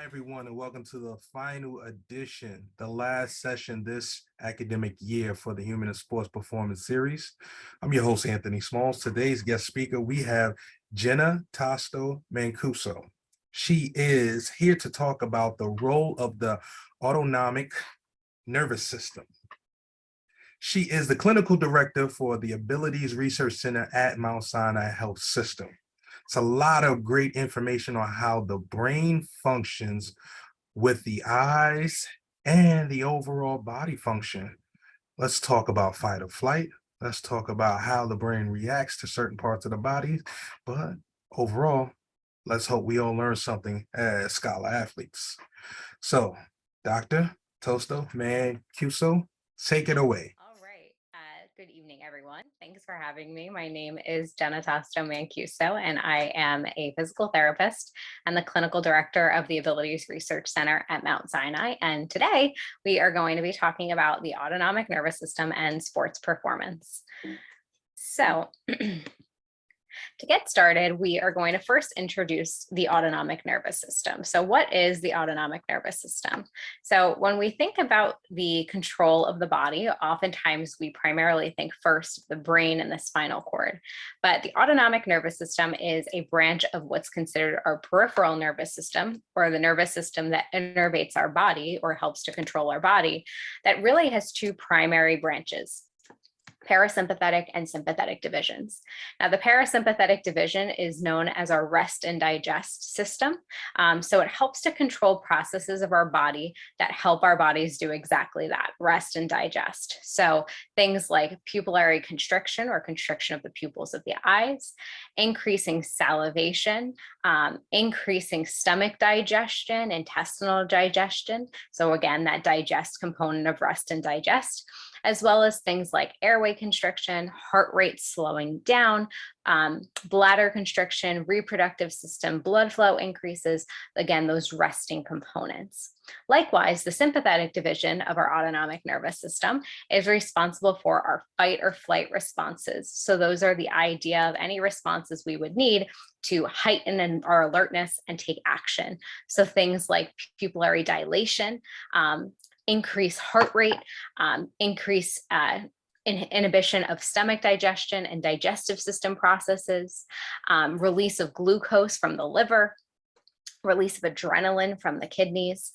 everyone, and welcome to the final edition, the last session this academic year for the Human and Sports Performance Series. I'm your host, Anthony Smalls. Today's guest speaker, we have Jenna Tosto-Mancuso. She is here to talk about the role of the autonomic nervous system. She is the clinical director for the Abilities Research Center at Mount Sinai Health System. It's a lot of great information on how the brain functions with the eyes and the overall body function. Let's talk about fight or flight. Let's talk about how the brain reacts to certain parts of the body. But overall, let's hope we all learn something as scholar athletes. So, Dr. Tosto-Mancuso, take it away. Good evening, everyone. Thanks for having me. My name is Jenna Tosto-Mancuso, and I am a physical therapist and the clinical director of the Abilities Research Center at Mount Sinai. And today we are going to be talking about the autonomic nervous system and sports performance. So to get started, we are going to first introduce the autonomic nervous system. So what is the autonomic nervous system? So when we think about the control of the body, oftentimes we primarily think first of the brain and the spinal cord. But the autonomic nervous system is a branch of what's considered our peripheral nervous system, or the nervous system that innervates our body or helps to control our body, that really has two primary branches: parasympathetic and sympathetic divisions. Now, the parasympathetic division is known as our rest and digest system. So it helps to control processes of our body that help our bodies do exactly that, rest and digest. So things like pupillary constriction or constriction of the pupils of the eyes, increasing salivation, increasing stomach digestion, intestinal digestion. So again, that digest component of rest and digest, as well as things like airway constriction, heart rate slowing down, bladder constriction, reproductive system blood flow increases, again, those resting components. Likewise, the sympathetic division of our autonomic nervous system is responsible for our fight or flight responses. So those are the idea of any responses we would need to heighten our alertness and take action. So things like pupillary dilation, increase heart rate, increase inhibition of stomach digestion and digestive system processes, release of glucose from the liver, release of adrenaline from the kidneys,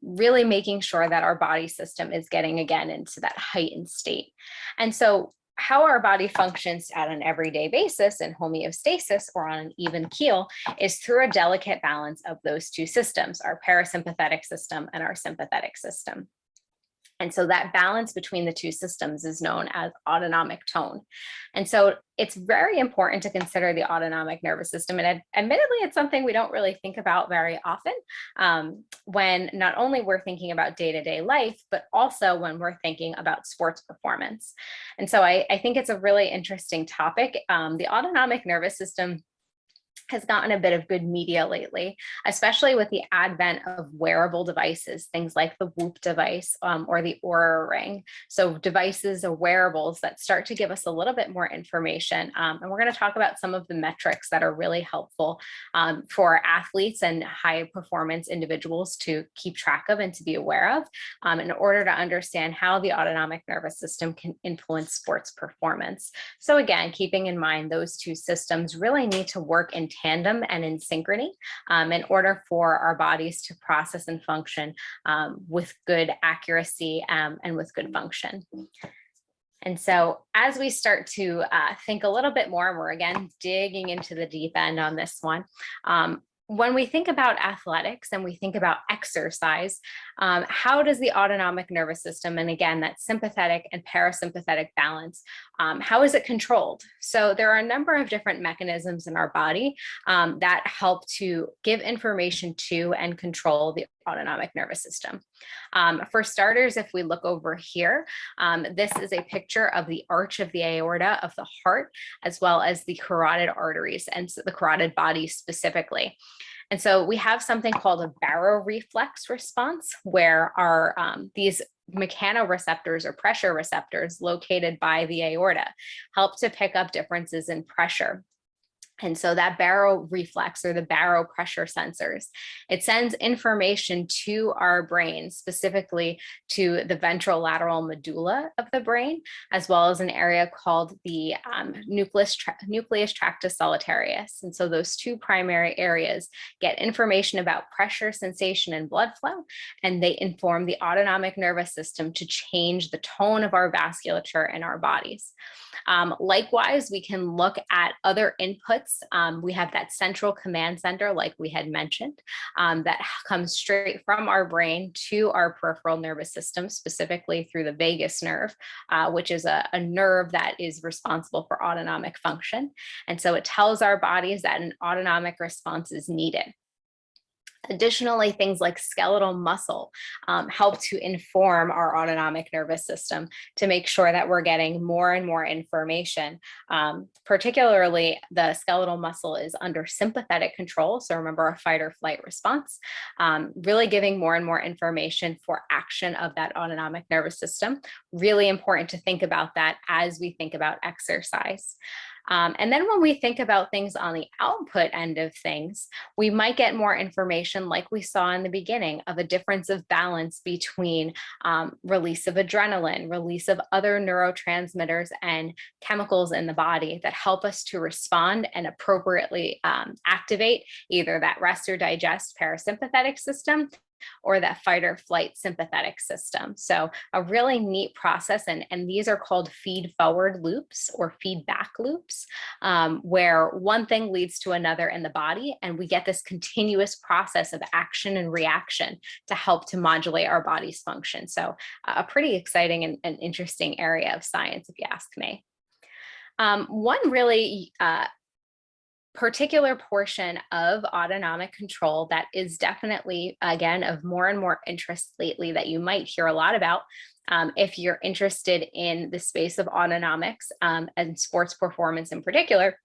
really making sure that our body system is getting again into that heightened state. And so how our body functions at an everyday basis in homeostasis or on an even keel is through a delicate balance of those two systems, our parasympathetic system and our sympathetic system. And so that balance between the two systems is known as autonomic tone. And so it's very important to consider the autonomic nervous system. And admittedly, it's something we don't really think about very often when not only we're thinking about day-to-day life, but also when we're thinking about sports performance. And so I think it's a really interesting topic. The autonomic nervous system has gotten a bit of good media lately, especially with the advent of wearable devices, things like the Whoop device or the Oura Ring. So devices or wearables that start to give us a little bit more information. And we're going to talk about some of the metrics that are really helpful for athletes and high performance individuals to keep track of and to be aware of in order to understand how the autonomic nervous system can influence sports performance. So again, keeping in mind those two systems really need to work in tandem and in synchrony in order for our bodies to process and function with good accuracy and with good function. And so as we start to think a little bit more, we're again digging into the deep end on this one. When we think about athletics and we think about exercise, how does the autonomic nervous system, and again, that sympathetic and parasympathetic balance, how is it controlled? So there are a number of different mechanisms in our body that help to give information to and control the autonomic nervous system. For starters, if we look over here, this is a picture of the arch of the aorta of the heart, as well as the carotid arteries and the carotid body specifically. And so we have something called a baroreflex response, where our these mechanoreceptors or pressure receptors located by the aorta help to pick up differences in pressure. And so that barrow reflex, or the barrow pressure sensors, it sends information to our brain, specifically to the ventrolateral medulla of the brain, as well as an area called the nucleus tractus solitarius. And so those two primary areas get information about pressure, sensation, and blood flow, and they inform the autonomic nervous system to change the tone of our vasculature in our bodies. Likewise, we can look at other inputs. We have that central command center, like we had mentioned, that comes straight from our brain to our peripheral nervous system, specifically through the vagus nerve, which is a nerve that is responsible for autonomic function. And so it tells our bodies that an autonomic response is needed. Additionally, things like skeletal muscle help to inform our autonomic nervous system to make sure that we're getting more and more information. Particularly, the skeletal muscle is under sympathetic control. So remember our fight or flight response, really giving more and more information for action of that autonomic nervous system. Really important to think about that as we think about exercise. And then when we think about things on the output end of things, we might get more information, like we saw in the beginning, of a difference of balance between release of adrenaline, release of other neurotransmitters and chemicals in the body that help us to respond and appropriately activate either that rest or digest parasympathetic system or that fight or flight sympathetic system. So a really neat process, and these are called feed forward loops or feedback loops, where one thing leads to another in the body, and we get this continuous process of action and reaction to help to modulate our body's function. So a pretty exciting and interesting area of science, if you ask me. One really particular portion of autonomic control that is definitely, again, of more and more interest lately that you might hear a lot about if you're interested in the space of autonomics and sports performance in particular,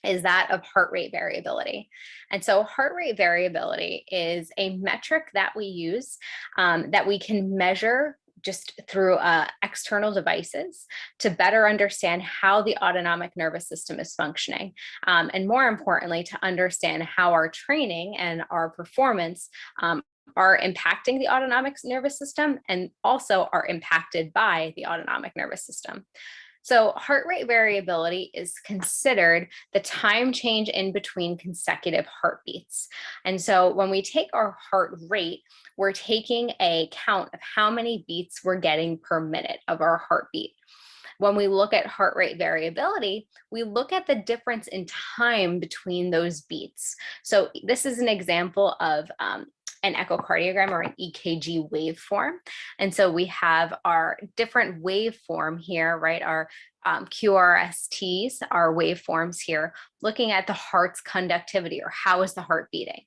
is that of heart rate variability. And so heart rate variability is a metric that we use that we can measure just through external devices to better understand how the autonomic nervous system is functioning. And more importantly, to understand how our training and our performance are impacting the autonomic nervous system and also are impacted by the autonomic nervous system. So heart rate variability is considered the time change in between consecutive heartbeats. And so when we take our heart rate, we're taking a count of how many beats we're getting per minute of our heartbeat. When we look at heart rate variability, we look at the difference in time between those beats. So this is an example of an echocardiogram or an EKG waveform. And so we have our different waveform here, right? Our QRSTs, our waveforms here, looking at the heart's conductivity, or how is the heart beating.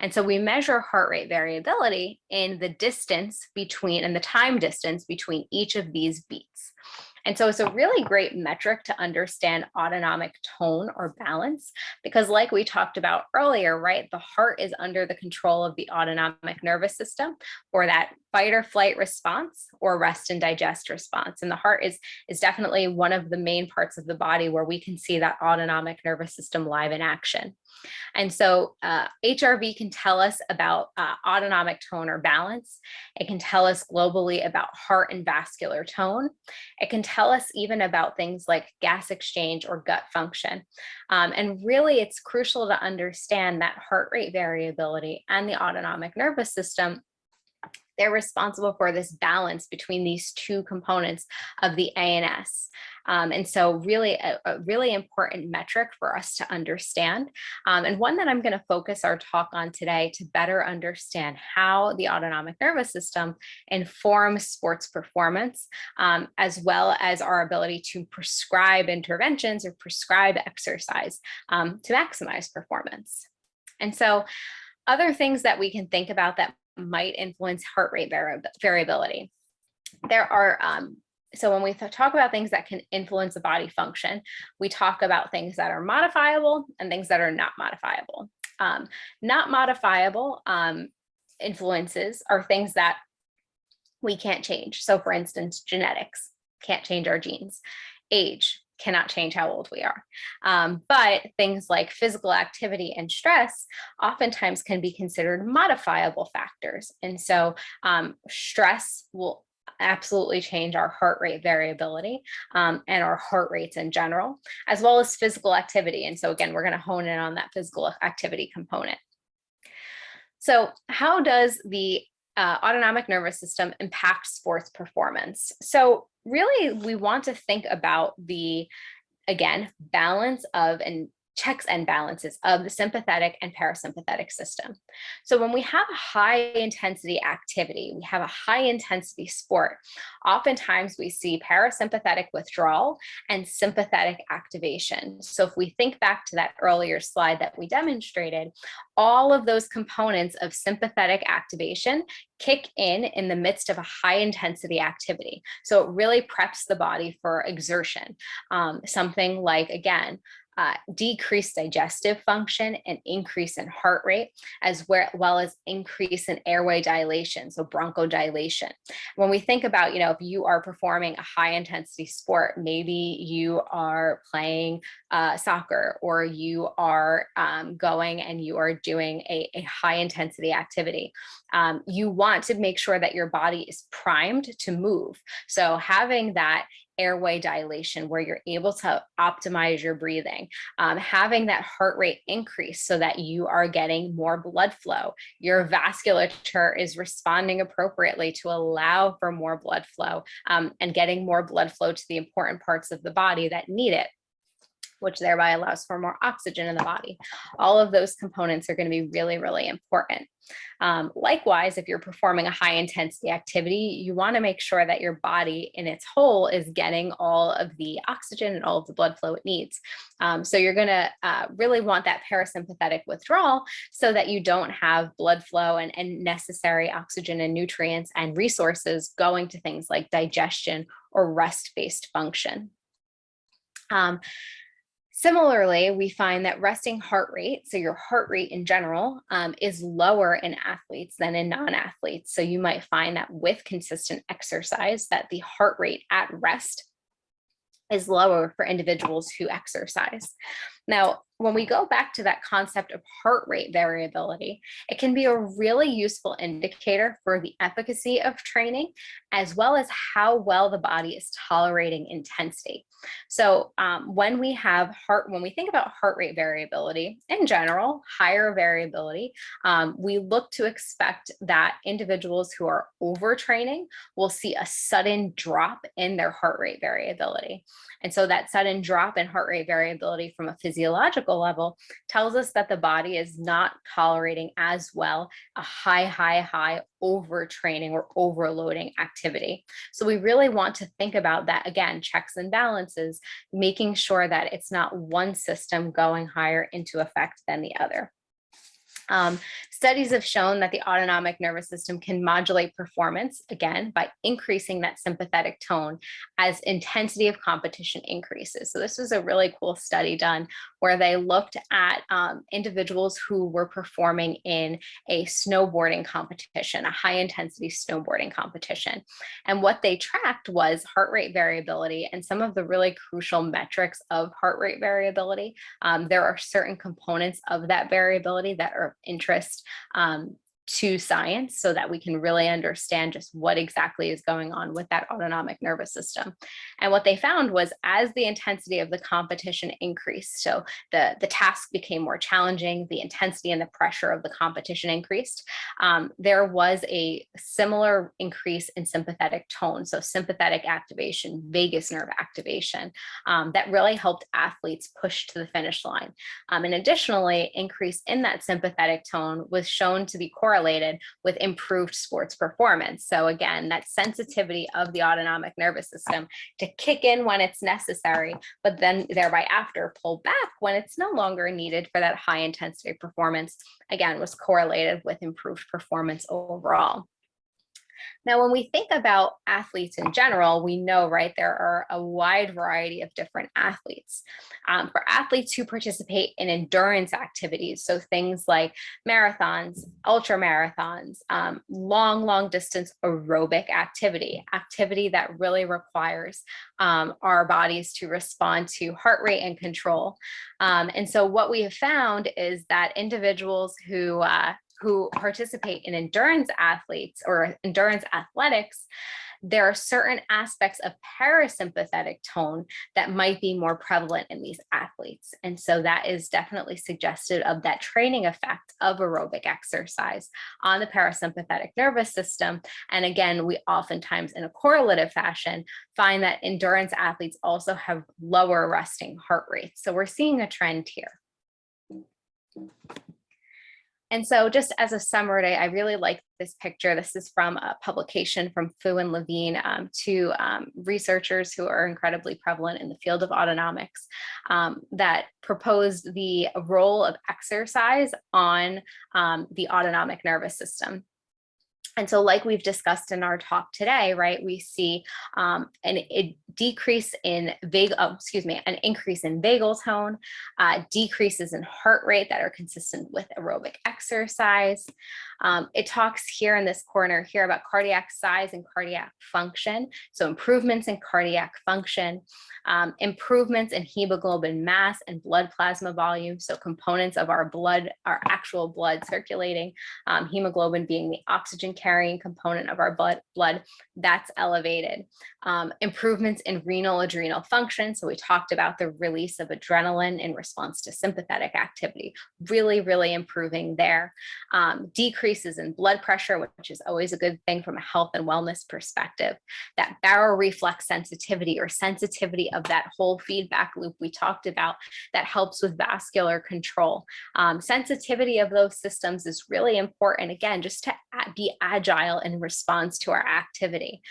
And so we measure heart rate variability in the distance between, and the time distance between each of these beats. And so it's a really great metric to understand autonomic tone or balance, because like we talked about earlier, right, the heart is under the control of the autonomic nervous system for that fight or flight response or rest and digest response. And the heart is definitely one of the main parts of the body where we can see that autonomic nervous system live in action. And so HRV can tell us about autonomic tone or balance. It can tell us globally about heart and vascular tone. It can tell us even about things like gas exchange or gut function. And really, it's crucial to understand that heart rate variability and the autonomic nervous system, they're responsible for this balance between these two components of the ANS. And so really a really important metric for us to understand, and one that I'm going to focus our talk on today to better understand how the autonomic nervous system informs sports performance, as well as our ability to prescribe interventions or prescribe exercise to maximize performance. And so other things that we can think about that might influence heart rate variability. There are, so when we talk about things that can influence the body function, we talk about things that are modifiable and things that are not modifiable. Not modifiable influences are things that we can't change. So for instance, genetics, can't change our genes. Age cannot change how old we are. But things like physical activity and stress oftentimes can be considered modifiable factors. And so stress will absolutely change our heart rate variability and our heart rates in general, as well as physical activity. And so again, we're going to hone in on that physical activity component. So how does the autonomic nervous system impact sports performance? So really, we want to think about the, again, balance of and checks and balances of the sympathetic and parasympathetic system. So when we have a high intensity activity, we have a high intensity sport, oftentimes we see parasympathetic withdrawal and sympathetic activation. So if we think back to that earlier slide that we demonstrated, all of those components of sympathetic activation kick in the midst of a high intensity activity. So it really preps the body for exertion. Something like, again, decreased digestive function and increase in heart rate, as well as increase in airway dilation, so bronchodilation. When we think about, if you are performing a high intensity sport, maybe you are playing soccer, or you are going and you are doing a high intensity activity, you want to make sure that your body is primed to move. So having that airway dilation where you're able to optimize your breathing, having that heart rate increase so that you are getting more blood flow. Your vasculature is responding appropriately to allow for more blood flow and getting more blood flow to the important parts of the body that need it, which thereby allows for more oxygen in the body. All of those components are going to be really, really important. Likewise, if you're performing a high intensity activity, you want to make sure that your body in its whole is getting all of the oxygen and all of the blood flow it needs. So you're going to really want that parasympathetic withdrawal so that you don't have blood flow and necessary oxygen and nutrients and resources going to things like digestion or rest-based function. Similarly, we find that resting heart rate, so your heart rate in general, is lower in athletes than in non-athletes. So you might find that with consistent exercise, that the heart rate at rest is lower for individuals who exercise. Now, when we go back to that concept of heart rate variability, it can be a really useful indicator for the efficacy of training, as well as how well the body is tolerating intensity. So when we think about heart rate variability in general, higher variability, we look to expect that individuals who are overtraining will see a sudden drop in their heart rate variability. And so that sudden drop in heart rate variability from a physiological level tells us that the body is not tolerating as well a high overtraining or overloading activity. So we really want to think about that, again, checks and balances, making sure that it's not one system going higher into effect than the other. Studies have shown that the autonomic nervous system can modulate performance, again, by increasing that sympathetic tone as intensity of competition increases. So this was a really cool study done where they looked at individuals who were performing in a snowboarding competition, a high intensity snowboarding competition. And what they tracked was heart rate variability and some of the really crucial metrics of heart rate variability. There are certain components of that variability that are of interest to science so that we can really understand just what exactly is going on with that autonomic nervous system. And what they found was as the intensity of the competition increased, so the task became more challenging, the intensity and the pressure of the competition increased, there was a similar increase in sympathetic tone, so sympathetic activation, vagus nerve activation, that really helped athletes push to the finish line. And additionally, increase in that sympathetic tone was shown to be correlated with improved sports performance. So again, that sensitivity of the autonomic nervous system to kick in when it's necessary, but then thereby after pull back when it's no longer needed for that high intensity performance, again, was correlated with improved performance overall. Now, when we think about athletes in general, we know, right, there are a wide variety of different athletes. For athletes who participate in endurance activities, so things like marathons, ultra marathons, long distance aerobic activity that really requires our bodies to respond to heart rate and control. And so what we have found is that individuals who participate in endurance athletes or endurance athletics, there are certain aspects of parasympathetic tone that might be more prevalent in these athletes. And so that is definitely suggestive of that training effect of aerobic exercise on the parasympathetic nervous system. And again, we oftentimes in a correlative fashion find that endurance athletes also have lower resting heart rates. So we're seeing a trend here. And so just as a summary, I really like this picture. This is from a publication from Fu and Levine, two researchers who are incredibly prevalent in the field of autonomics, that proposed the role of exercise on the autonomic nervous system. And so like we've discussed in our talk today, right, we see an increase in vagal tone, decreases in heart rate that are consistent with aerobic exercise. It talks here in this corner here about cardiac size and cardiac function. So improvements in cardiac function, improvements in hemoglobin mass and blood plasma volume. So components of our blood, our actual blood circulating, hemoglobin being the oxygen carrying component of our blood, that's elevated. Improvements in renal adrenal function. So we talked about the release of adrenaline in response to sympathetic activity, really improving there. Decreases in blood pressure, which is always a good thing from a health and wellness perspective. That baroreflex sensitivity or sensitivity of that whole feedback loop we talked about that helps with vascular control. Sensitivity of those systems is really important, again, just to be agile in response to our activity.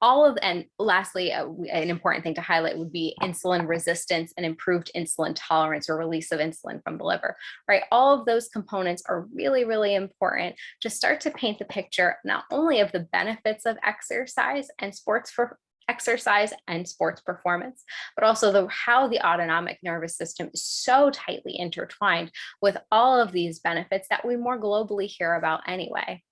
And lastly, an important thing to highlight would be insulin resistance and improved insulin tolerance or release of insulin from the liver, right? All of those components are really important to start to paint the picture, not only of the benefits of exercise and sports performance, but also how the autonomic nervous system is so tightly intertwined with all of these benefits that we more globally hear about anyway.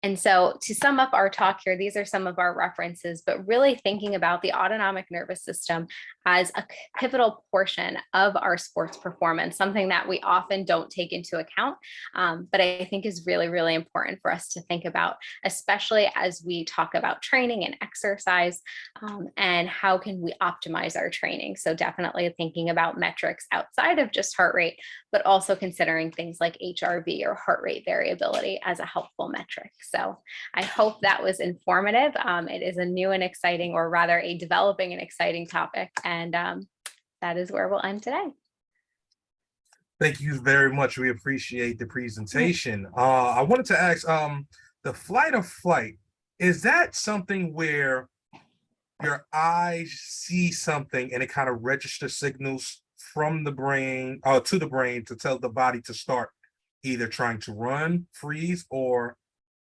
And so to sum up our talk here, these are some of our references, but really thinking about the autonomic nervous system as a pivotal portion of our sports performance, something that we often don't take into account, but I think is really important for us to think about, especially as we talk about training and exercise, and how can we optimize our training. So definitely thinking about metrics outside of just heart rate, but also considering things like HRV or heart rate variability as a helpful metric. So I hope that was informative. It is a new and exciting, or rather a developing and exciting topic. And that is where we'll end today. Thank you very much. We appreciate the presentation. I wanted to ask, the flight or flight, is that something where your eyes see something and it kind of registers signals from the brain to the brain to tell the body to start either trying to run, freeze, or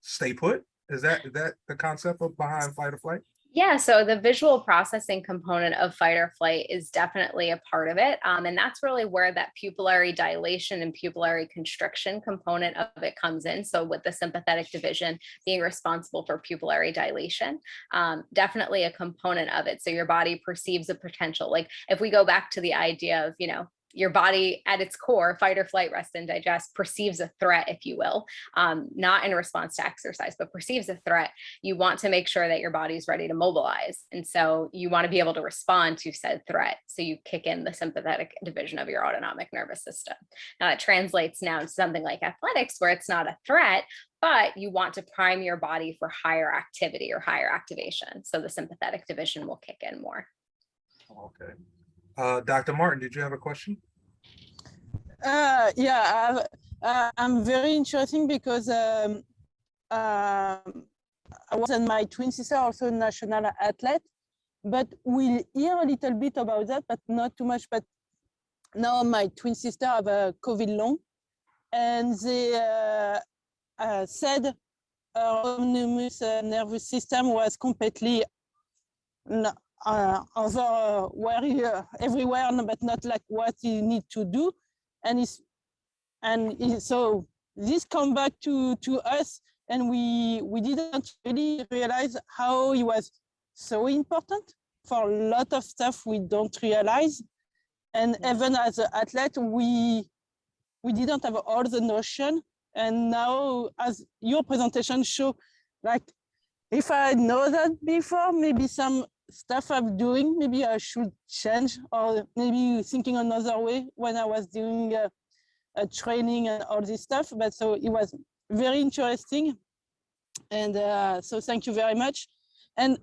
stay put? Is that the concept behind fight or flight? Yeah, so the visual processing component of fight or flight is definitely a part of it. And that's really where that pupillary dilation and pupillary constriction component of it comes in. So with the sympathetic division being responsible for pupillary dilation, definitely a component of it. So your body perceives a potential, like if we go back to the idea of, your body at its core, fight or flight, rest and digest, perceives a threat, if you will, not in response to exercise, but perceives a threat. You want to make sure that your body's ready to mobilize. And so you want to be able to respond to said threat. So you kick in the sympathetic division of your autonomic nervous system. Now that translates now to something like athletics, where it's not a threat, but you want to prime your body for higher activity or higher activation. So the sympathetic division will kick in more. Okay. Dr. Martin, did you have a question? Yeah, I'm very interesting because I was and my twin sister also national athlete, but we'll hear a little bit about that, but not too much. But now my twin sister have a COVID long, and said our autonomous nervous system was completely everywhere, but not like what you need to do. So this come back to us, and we didn't really realize how it was so important for a lot of stuff we don't realize. And even as an athlete, we didn't have all the notion. And now, as your presentation show, like if I know that before, maybe some stuff I'm doing, maybe I should change, or maybe thinking another way when I was doing a training and all this stuff. But so it was very interesting. And so thank you very much. And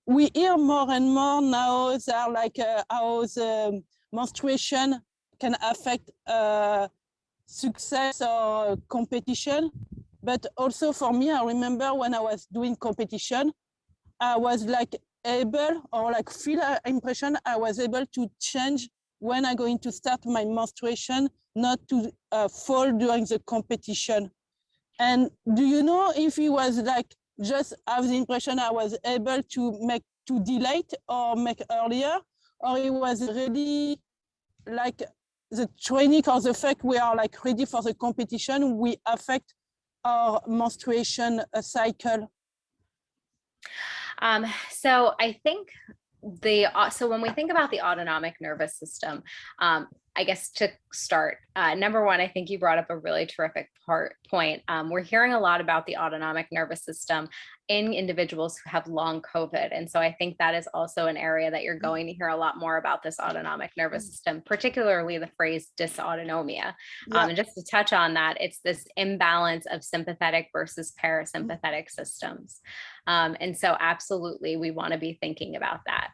we hear more and more now that like how the menstruation can affect success or competition. But also for me, I remember when I was doing competition, I was like able, or like feel impression, I was able to change when I'm going to start my menstruation, not to fall during the competition. And do you know if it was like just have the impression I was able to delay it or make earlier, or it was really like the training or the fact we are like ready for the competition, we affect our menstruation cycle? So I think so when we think about the autonomic nervous system, I guess to start, number one, I think you brought up a really terrific point. We're hearing a lot about the autonomic nervous system in individuals who have long COVID. And so I think that is also an area that you're going to hear a lot more about this autonomic nervous system, particularly the phrase dysautonomia. And just to touch on that, it's this imbalance of sympathetic versus parasympathetic systems. And so absolutely, we want to be thinking about that.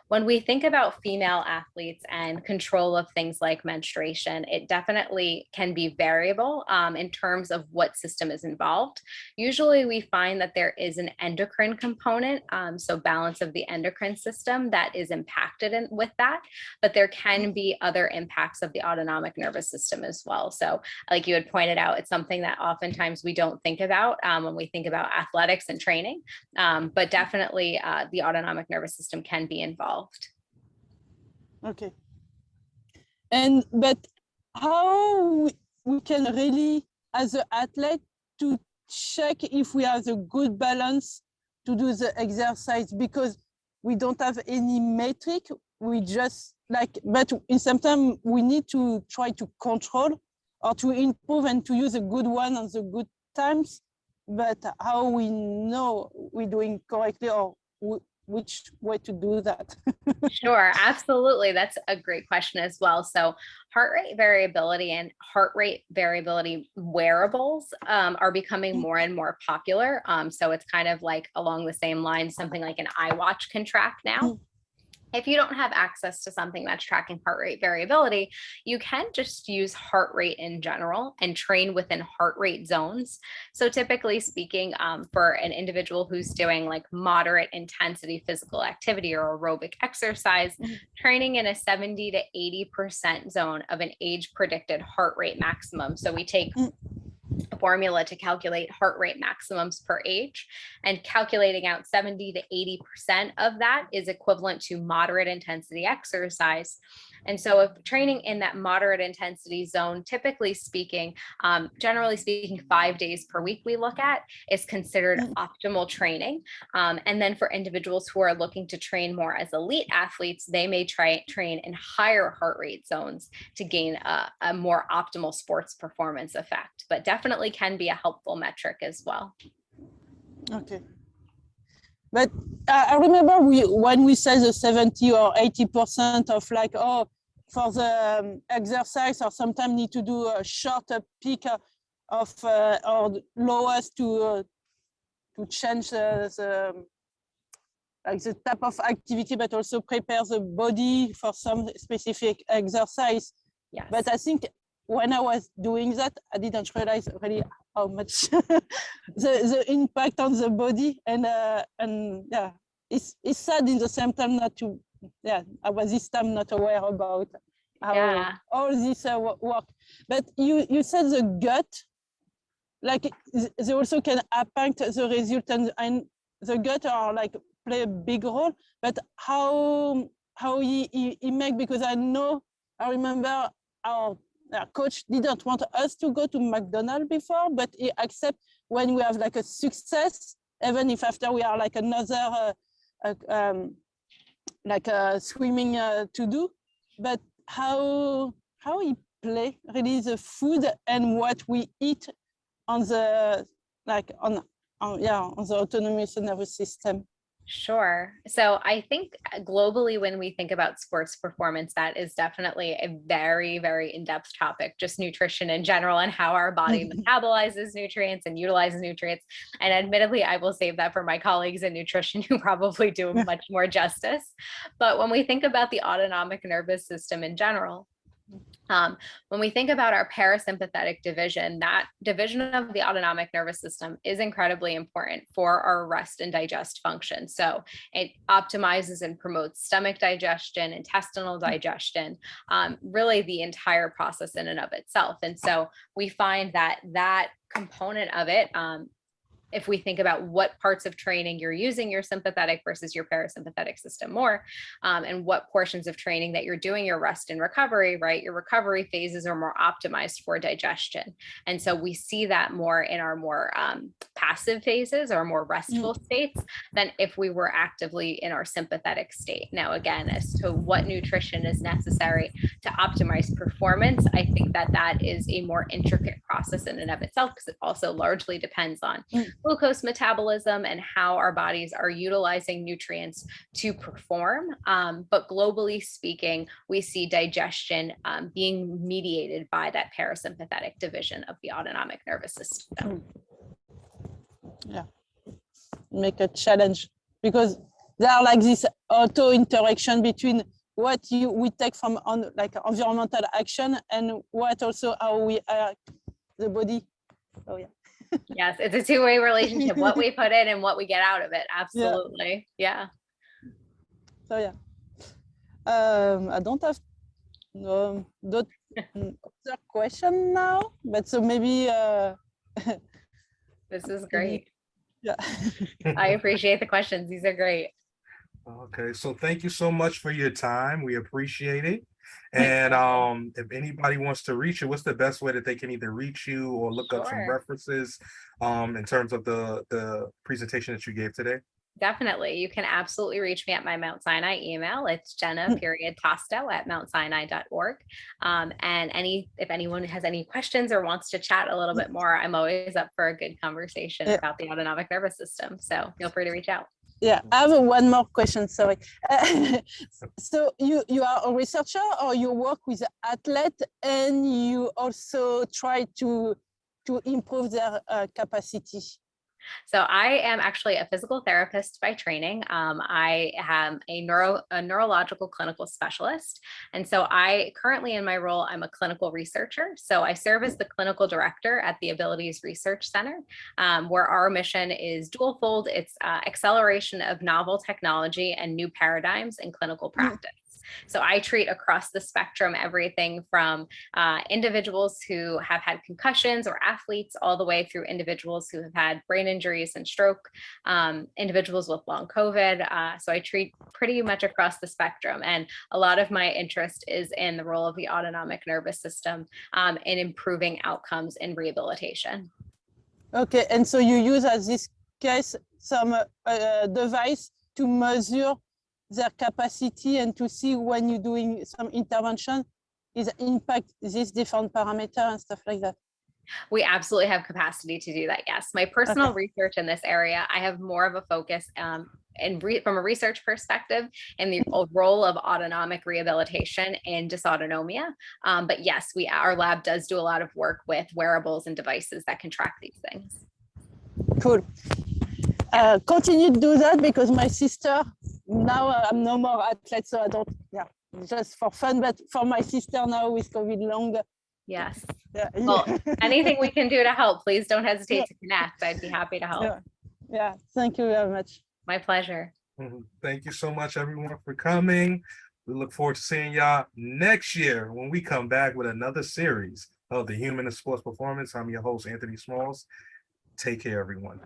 When we think about female athletes and control of things like menstruation, it definitely can be variable in terms of what system is involved. Usually we find that there is an endocrine component, so balance of the endocrine system that is impacted with that, but there can be other impacts of the autonomic nervous system as well. So like you had pointed out, it's something that oftentimes we don't think about when we think about athletics and training, but definitely the autonomic nervous system can be involved. Okay. But how we can really, as an athlete, to check if we have a good balance to do the exercise, because we don't have any metric. We just like, but in some time we need to try to control or to improve and to use a good one on the good times. But how we know we're doing correctly, or which way to do that? Sure, absolutely. That's a great question as well. So heart rate variability and heart rate variability wearables are becoming more and more popular. So it's kind of like along the same lines, something like an iWatch can track now. If you don't have access to something that's tracking heart rate variability, you can just use heart rate in general and train within heart rate zones. So typically speaking, for an individual who's doing like moderate intensity physical activity or aerobic exercise, training in a 70 to 80% zone of an age predicted heart rate maximum. So we take a formula to calculate heart rate maximums per age, and calculating out 70 to 80% of that is equivalent to moderate intensity exercise. And so if training in that moderate intensity zone, typically speaking, generally speaking, 5 days per week we look at is considered optimal training. And then for individuals who are looking to train more as elite athletes, they may train in higher heart rate zones to gain a more optimal sports performance effect, but definitely can be a helpful metric as well. Okay. But I remember when we say the 70 or 80% of like, oh, for the exercise, or sometimes need to do a shorter peak of or lowest to change the type of activity, but also prepare the body for some specific exercise. Yes. But I think when I was doing that, I didn't realize really how much the impact on the body, and yeah, it's sad in the same time not to, I was this time not aware about how all this work. But you said the gut like they also can impact the result, and the gut are like play a big role. But how he make, because I remember our coach didn't want us to go to McDonald's before, but he accept when we have like a success, even if after we are like another like swimming to do. But how he play really the food and what we eat on the on the autonomous nervous system. Sure. So I think globally, when we think about sports performance, that is definitely a very, very in-depth topic, just nutrition in general and how our body metabolizes nutrients and utilizes nutrients. And admittedly, I will save that for my colleagues in nutrition who probably do much more justice. But when we think about the autonomic nervous system in general, when we think about our parasympathetic division, that division of the autonomic nervous system is incredibly important for our rest and digest function. So it optimizes and promotes stomach digestion, intestinal digestion, really the entire process in and of itself. And so we find that that component of it, if we think about what parts of training you're using your sympathetic versus your parasympathetic system more, and what portions of training that you're doing your rest and recovery, right? Your recovery phases are more optimized for digestion. And so we see that more in our more passive phases or more restful states than if we were actively in our sympathetic state. Now, again, as to what nutrition is necessary to optimize performance, I think that that is a more intricate process in and of itself, because it also largely depends on glucose metabolism and how our bodies are utilizing nutrients to perform. But globally speaking, we see digestion being mediated by that parasympathetic division of the autonomic nervous system. Yeah, make a challenge, because there are like this auto interaction between what we take from like environmental action and what also how we act the body. Oh yeah. Yes, it's a two-way relationship, what we put in and what we get out of it. Absolutely. Yeah. So yeah. I don't have other question now, but so maybe this is great. Yeah. I appreciate the questions. These are great. Okay, so thank you so much for your time. We appreciate it. And if anybody wants to reach you, what's the best way that they can either reach you or look up some references in terms of the presentation that you gave today? Definitely. You can absolutely reach me at my Mount Sinai email. It's Jenna.Tosto@mountsinai.org. And if anyone has any questions or wants to chat a little bit more, I'm always up for a good conversation about the autonomic nervous system. So feel free to reach out. Yeah, I have one more question, sorry. So you are a researcher, or you work with athletes and you also try to improve their capacity? So I am actually a physical therapist by training. I am a neurological clinical specialist. And so I currently in my role, I'm a clinical researcher. So I serve as the clinical director at the Abilities Research Center, where our mission is dual-fold. It's acceleration of novel technology and new paradigms in clinical practice. So I treat across the spectrum, everything from individuals who have had concussions or athletes, all the way through individuals who have had brain injuries and stroke, individuals with long COVID. So I treat pretty much across the spectrum. And a lot of my interest is in the role of the autonomic nervous system in improving outcomes in rehabilitation. Okay, and so you use as this case some device to measure their capacity and to see when you're doing some intervention is impact these different parameters and stuff like that. We absolutely have capacity to do that. Yes. My personal research in this area, I have more of a focus from a research perspective in the role of autonomic rehabilitation in dysautonomia. But yes, our lab does do a lot of work with wearables and devices that can track these things. Cool. Continue to do that, because my sister, now I'm no more athlete, so I don't, just for fun, but for my sister now with COVID long. Yes. Well, anything we can do to help, please don't hesitate to connect. I'd be happy to help. Yeah, thank you very much. My pleasure. Thank you so much, everyone, for coming. We look forward to seeing y'all next year when we come back with another series of the Human and Sports Performance. I'm your host, Anthony Smalls. Take care, everyone.